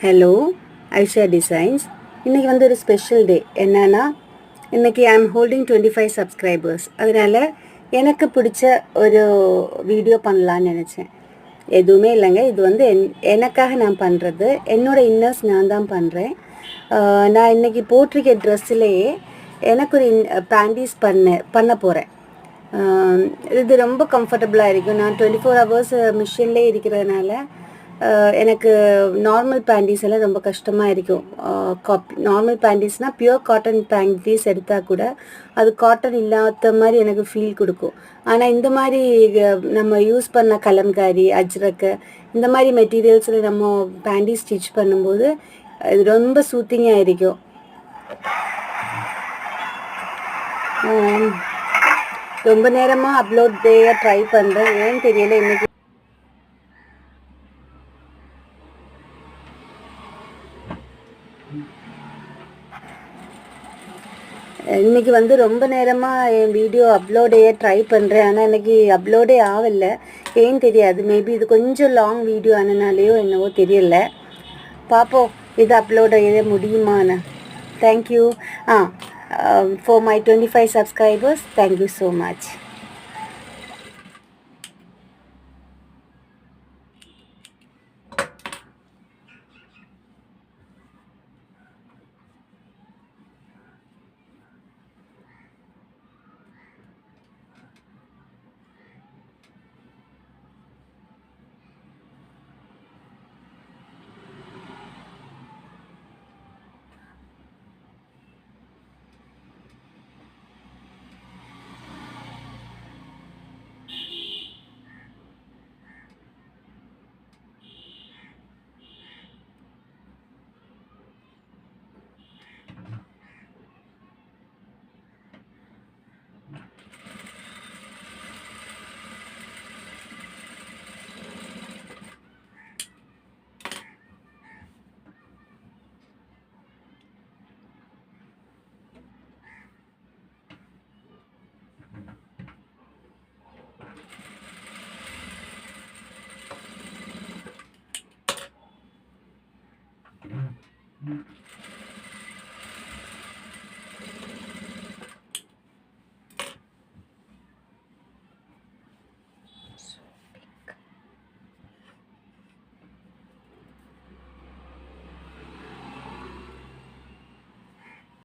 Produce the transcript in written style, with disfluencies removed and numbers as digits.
Hello Aisha designs. இன்றைக்கி வந்து ஒரு ஸ்பெஷல் டே. என்னன்னா இன்றைக்கி ஐ எம் ஹோல்டிங் 25 சப்ஸ்கிரைபர்ஸ். அதனால் எனக்கு பிடிச்ச ஒரு வீடியோ பண்ணலான்னு நினச்சேன். எதுவுமே இல்லைங்க, இது வந்து எனக்காக நான் பண்ணுறது. என்னோடய இன்னர்ஸ் நான் தான் பண்ணுறேன். நான் இன்றைக்கி போட்டிருக்க ட்ரெஸ்ஸிலேயே எனக்கு ஒரு பேண்டீஸ் பண்ண போகிறேன். இது ரொம்ப கம்ஃபர்டபுளாக இருக்கும். நான் 24 ஹவர்ஸ் மிஷின்லேயே இருக்கிறதுனால எனக்கு நார்மல் பேண்டீஸ் எல்லாம் ரொம்ப கஷ்டமாக இருக்கும். நார்மல் பேண்டீஸ்னால் பியூர் காட்டன் பேண்டீஸ் எடுத்தால் கூட அது காட்டன் இல்லாத மாதிரி எனக்கு ஃபீல் கொடுக்கும். ஆனால் இந்த மாதிரி நம்ம யூஸ் பண்ண கலம்காரி, அஜ்ரக்கு இந்த மாதிரி மெட்டீரியல்ஸில் நம்ம பேண்டீஸ் ஸ்டிச் பண்ணும்போது இது ரொம்ப சூத்திங்காக இருக்கும். ரொம்ப நேரமாக அப்லோட் டேயை ட்ரை பண்ணுறேன். ஏன்னு தெரியல. இன்றைக்கி வந்து ரொம்ப நேரமாக என் வீடியோ அப்லோடே ட்ரை பண்ணுறேன். ஆனால் இன்றைக்கி அப்லோடே ஆகலை. ஏன்னு தெரியாது. மேபி இது கொஞ்சம் லாங் வீடியோ ஆனனாலேயோ என்னவோ தெரியல. பார்ப்போம் இது அப்லோட் செய்ய முடியுமான்னு. Thank you for my 25 subscribers. Thank you so much.